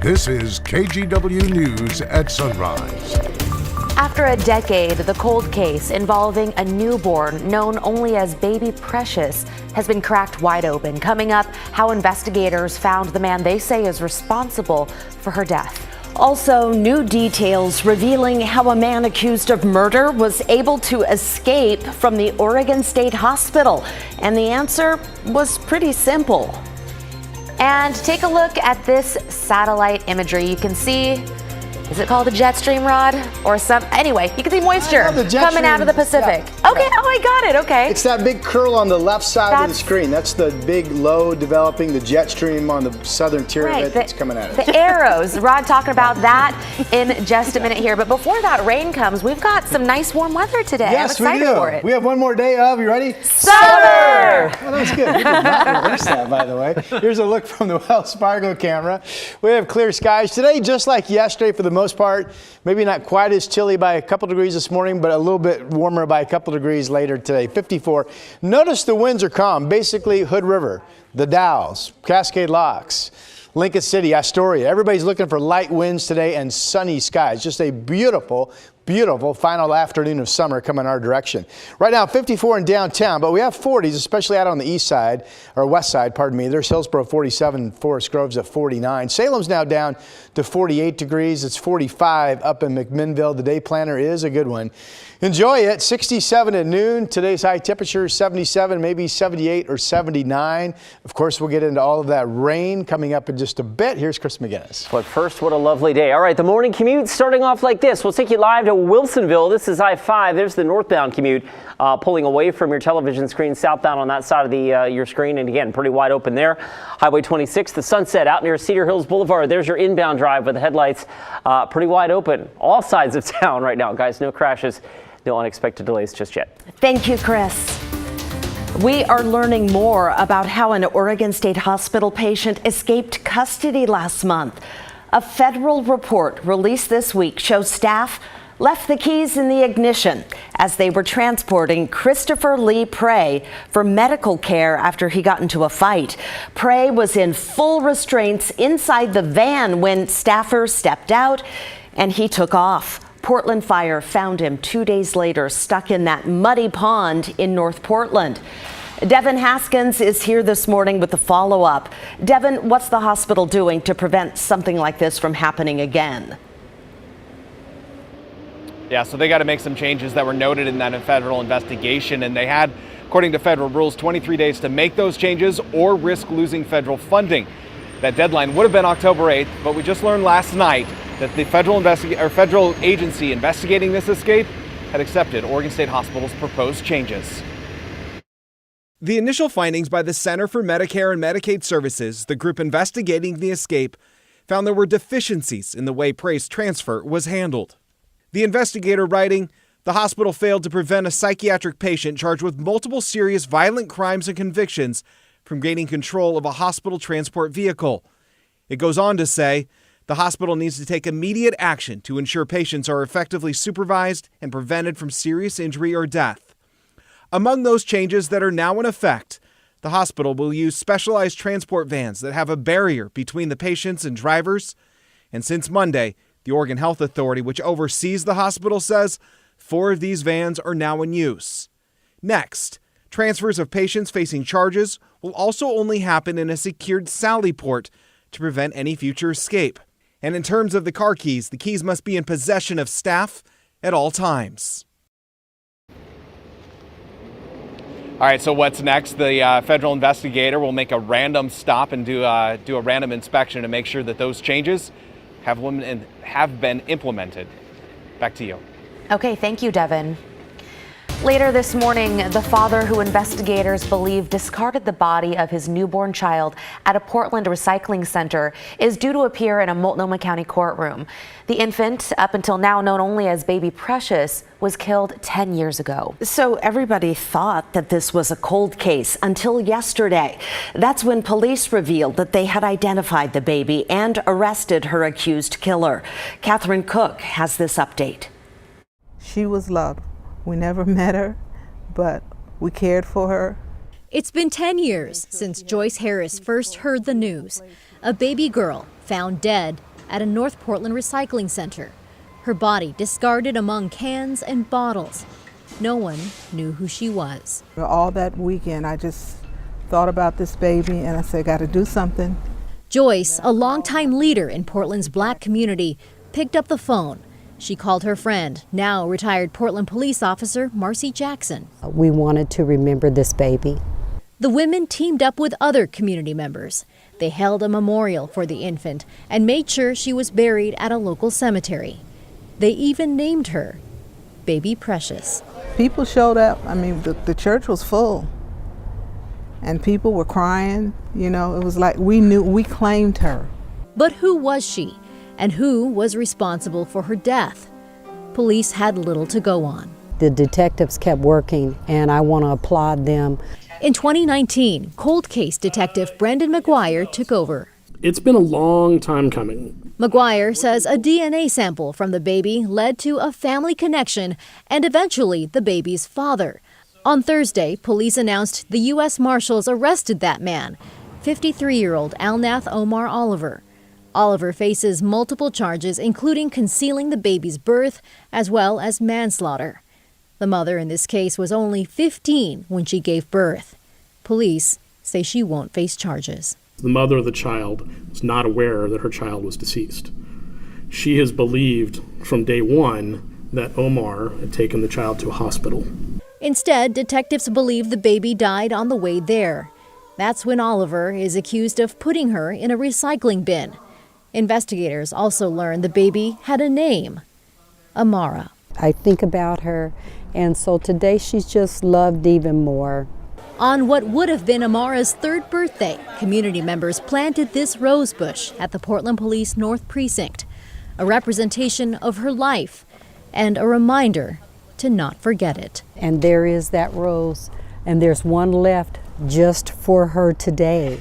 This is KGW News at Sunrise. After a decade, the cold case involving a newborn known only as Baby Precious has been cracked wide open. Coming up, how investigators found the man they say is responsible for her death. Also, new details revealing how a man accused of murder was able to escape from the Oregon State Hospital. And the answer was pretty simple. And take a look at this satellite imagery. You can see, is it called a jet stream, Rod? Or some, anyway, you can see moisture coming out of the Pacific. Yeah. Okay, oh, I got it, okay. It's that big curl on the left side of the screen. That's the big low developing, the jet stream on the southern tier of it that's coming at it. The arrows, Rod talking about that in just a minute here. But before that rain comes, we've got some nice warm weather today. Yes, I'm excited for it. We have one more day of, you ready? Summer! Oh, that was good. We did not rehearse that, by the way. Here's a look from the Wells Fargo camera. We have clear skies today, just like yesterday for the most part. Maybe not quite as chilly by a couple degrees this morning, but a little bit warmer by a couple degrees later today, 54. Notice the winds are calm, basically Hood River, the Dalles, Cascade Locks, Lincoln City, Astoria. Everybody's looking for light winds today and sunny skies. Just a beautiful final afternoon of summer coming our direction. Right now, 54 in downtown, but we have 40s, especially out on the east side, or west side, pardon me. There's Hillsborough 47, Forest Grove's at 49. Salem's now down to 48 degrees. It's 45 up in McMinnville. The day planner is a good one. Enjoy it. 67 at noon. Today's high temperature 77, maybe 78 or 79. Of course, we'll get into all of that rain coming up in just a bit. Here's Chris McGinnis. But first, what a lovely day. All right, the morning commute starting off like this. We'll take you live to Wilsonville. This is I-5. There's the northbound commute pulling away from your television screen, southbound on that side of the your screen. And again, pretty wide open there. Highway 26, the Sunset out near Cedar Hills Boulevard. There's your inbound drive with the headlights pretty wide open. All sides of town right now, guys. No crashes. No unexpected delays just yet. Thank you, Chris. We are learning more about how an Oregon State Hospital patient escaped custody last month. A federal report released this week shows staff left the keys in the ignition as they were transporting Christopher Lee Prey for medical care after he got into a fight. Prey was in full restraints inside the van when staffers stepped out and he took off. Portland Fire found him 2 days later stuck in that muddy pond in North Portland. Devin Haskins is here this morning with the follow-up. Devin, what's the hospital doing to prevent something like this from happening again? Yeah, so they got to make some changes that were noted in that federal investigation, and they had, according to federal rules, 23 days to make those changes or risk losing federal funding. That deadline would have been October 8th, but we just learned last night that the federal agency investigating this escape had accepted Oregon State Hospital's proposed changes. The initial findings by the Center for Medicare and Medicaid Services, the group investigating the escape, found there were deficiencies in the way Prey's transfer was handled. The investigator writing, the hospital failed to prevent a psychiatric patient charged with multiple serious violent crimes and convictions from gaining control of a hospital transport vehicle. It goes on to say, the hospital needs to take immediate action to ensure patients are effectively supervised and prevented from serious injury or death. Among those changes that are now in effect, the hospital will use specialized transport vans that have a barrier between the patients and drivers. And since Monday, the Oregon Health Authority, which oversees the hospital, says 4 of these vans are now in use. Next, transfers of patients facing charges will also only happen in a secured sally port to prevent any future escape. And in terms of the car keys, the keys must be in possession of staff at all times. All right, so what's next? The federal investigator will make a random stop and do a random inspection to make sure that those changes have been implemented. Back to you. Okay, thank you, Devin. Later this morning, the father who investigators believe discarded the body of his newborn child at a Portland recycling center is due to appear in a Multnomah County courtroom. The infant, up until now known only as Baby Precious, was killed 10 years ago. So everybody thought that this was a cold case until yesterday. That's when police revealed that they had identified the baby and arrested her accused killer. Catherine Cook has this update. She was loved. We never met her, but we cared for her. It's been 10 years since Joyce Harris first heard the news. A baby girl found dead at a North Portland recycling center. Her body discarded among cans and bottles. No one knew who she was. All that weekend, I just thought about this baby and I said, got to do something. Joyce, a longtime leader in Portland's Black community, picked up the phone. She called her friend, now retired Portland police officer Marcy Jackson. We wanted to remember this baby. The women teamed up with other community members. They held a memorial for the infant and made sure she was buried at a local cemetery. They even named her Baby Precious. People showed up. I mean, the church was full. And people were crying. You know, it was like we claimed her. But who was she? And who was responsible for her death? Police had little to go on. The detectives kept working, and I want to applaud them. In 2019, cold case detective Brendan McGuire took over. It's been a long time coming. McGuire says a DNA sample from the baby led to a family connection and eventually the baby's father. On Thursday, police announced the U.S. Marshals arrested that man, 53-year-old Alnath Omar Oliver. Oliver faces multiple charges, including concealing the baby's birth as well as manslaughter. The mother in this case was only 15 when she gave birth. Police say she won't face charges. The mother of the child was not aware that her child was deceased. She has believed from day one that Omar had taken the child to a hospital. Instead, detectives believe the baby died on the way there. That's when Oliver is accused of putting her in a recycling bin. Investigators also learned the baby had a name, Amara. I think about her, and so today she's just loved even more. On what would have been Amara's third birthday, community members planted this rose bush at the Portland Police North Precinct, a representation of her life and a reminder to not forget it. And there is that rose, and there's one left just for her today,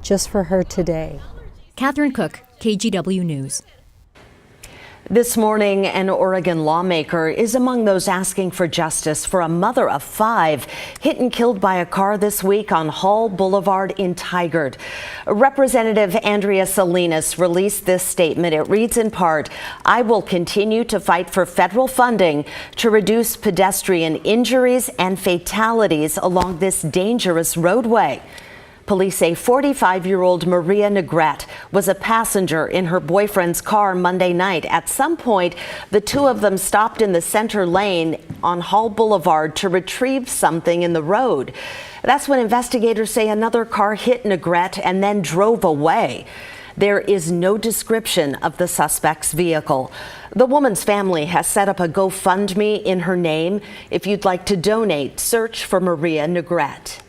just for her today. Catherine Cook, KGW News. This morning, an Oregon lawmaker is among those asking for justice for a mother of 5 hit and killed by a car this week on Hall Boulevard in Tigard. Representative Andrea Salinas released this statement. It reads in part, "I will continue to fight for federal funding to reduce pedestrian injuries and fatalities along this dangerous roadway." Police say 45-year-old Maria Negrete was a passenger in her boyfriend's car Monday night. At some point, the two of them stopped in the center lane on Hall Boulevard to retrieve something in the road. That's when investigators say another car hit Negrete and then drove away. There is no description of the suspect's vehicle. The woman's family has set up a GoFundMe in her name. If you'd like to donate, search for Maria Negrete.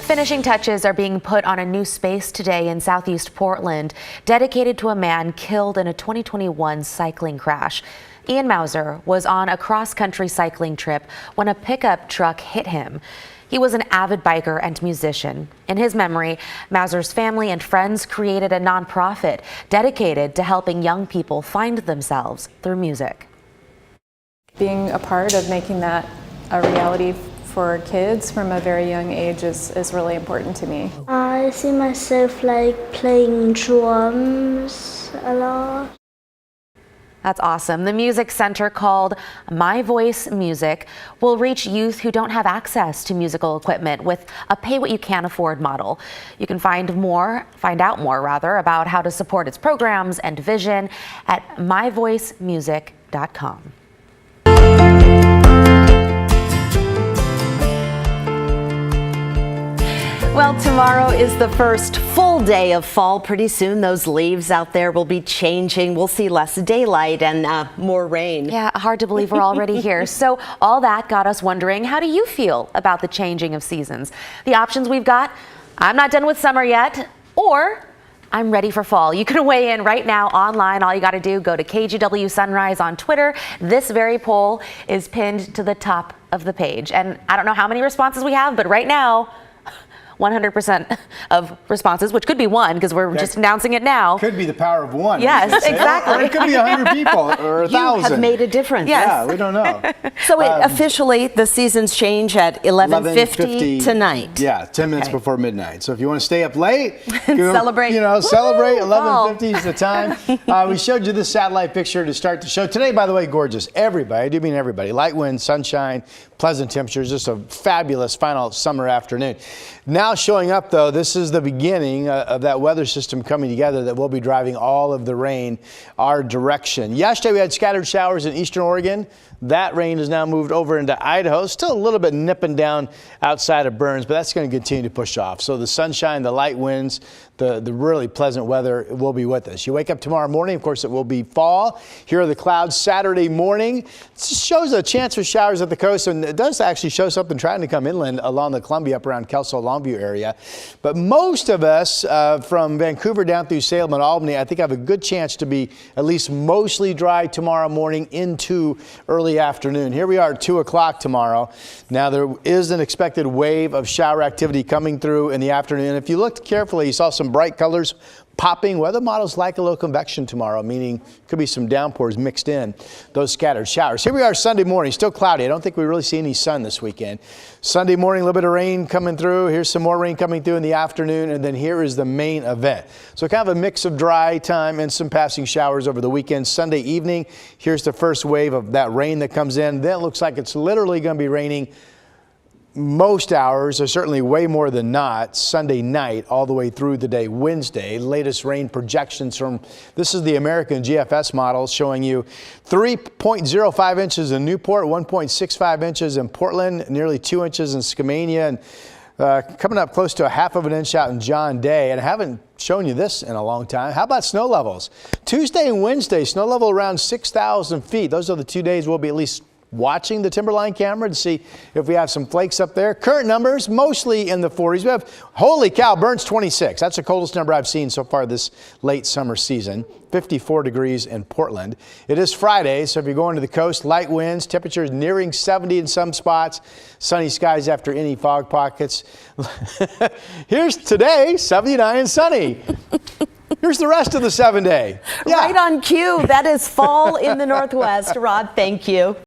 Finishing touches are being put on a new space today in southeast Portland, dedicated to a man killed in a 2021 cycling crash. Ian Mauser was on a cross-country cycling trip when a pickup truck hit him. He was an avid biker and musician. In his memory, Mauser's family and friends created a nonprofit dedicated to helping young people find themselves through music. Being a part of making that a reality for kids from a very young age is really important to me. I see myself like playing drums a lot. That's awesome. The music center called My Voice Music will reach youth who don't have access to musical equipment with a pay what you can afford model. You can find out more about how to support its programs and vision at myvoicemusic.com. Well, tomorrow is the first full day of fall. Pretty soon those leaves out there will be changing. We'll see less daylight and more rain. Yeah, hard to believe we're already here. So all that got us wondering, how do you feel about the changing of seasons? The options we've got: I'm not done with summer yet, or I'm ready for fall. You can weigh in right now online. All you got to do, go to KGW Sunrise on Twitter. This very poll is pinned to the top of the page. And I don't know how many responses we have, but right now, 100% of responses, which could be one because we're just announcing it now. Could be the power of one. Yes, exactly. Or it could be 100 people or 1,000. You have made a difference. Yes. Yeah, we don't know. So officially, the seasons change at 11:50 tonight. Yeah, 10 minutes before midnight. So if you want to stay up late, celebrate. Celebrate. 11:50 is the time. We showed you this satellite picture to start the show. Today, by the way, gorgeous. Everybody, I do mean everybody. Light wind, sunshine, pleasant temperatures, just a fabulous final summer afternoon. Now showing up, though, this is the beginning of that weather system coming together that will be driving all of the rain our direction. Yesterday, we had scattered showers in eastern Oregon. That rain has now moved over into Idaho. Still a little bit nipping down outside of Burns, but that's going to continue to push off. So the sunshine, the light winds, the really pleasant weather will be with us. You wake up tomorrow morning, of course, it will be fall. Here are the clouds Saturday morning. It shows a chance for showers at the coast, and it does actually show something trying to come inland along the Columbia up around Kelso, Longview area. But most of us from Vancouver down through Salem and Albany, I think have a good chance to be at least mostly dry tomorrow morning into early afternoon. Here we are at 2 o'clock tomorrow. Now there is an expected wave of shower activity coming through in the afternoon. If you looked carefully, you saw some bright colors popping. Weather models like a low convection tomorrow, meaning could be some downpours mixed in those scattered showers. Here we are Sunday morning, still cloudy. I don't think we really see any sun this weekend. Sunday morning, a little bit of rain coming through. Here's some more rain coming through in the afternoon, and then here is the main event. So kind of a mix of dry time and some passing showers over the weekend. Sunday evening, here's the first wave of that rain that comes in. Then it looks like it's literally going to be raining most hours, or certainly way more than not, Sunday night all the way through the day Wednesday. Latest rain projections from, this is the American GFS model showing you 3.05 inches in Newport, 1.65 inches in Portland, nearly 2 inches in Skamania, and coming up close to a half of an inch out in John Day. And I haven't shown you this in a long time. How about snow levels? Tuesday and Wednesday, snow level around 6,000 feet. Those are the 2 days we'll be at least watching the Timberline camera to see if we have some flakes up there. Current numbers mostly in the 40s. We have, holy cow, Burns 26. That's the coldest number I've seen so far this late summer season. 54 degrees in Portland. It is Friday, so if you're going to the coast, light winds, temperatures nearing 70 in some spots, sunny skies after any fog pockets. Here's today, 79 and sunny. Here's the rest of the 7-day. Right on cue. That is fall in the Northwest. Rod, thank you.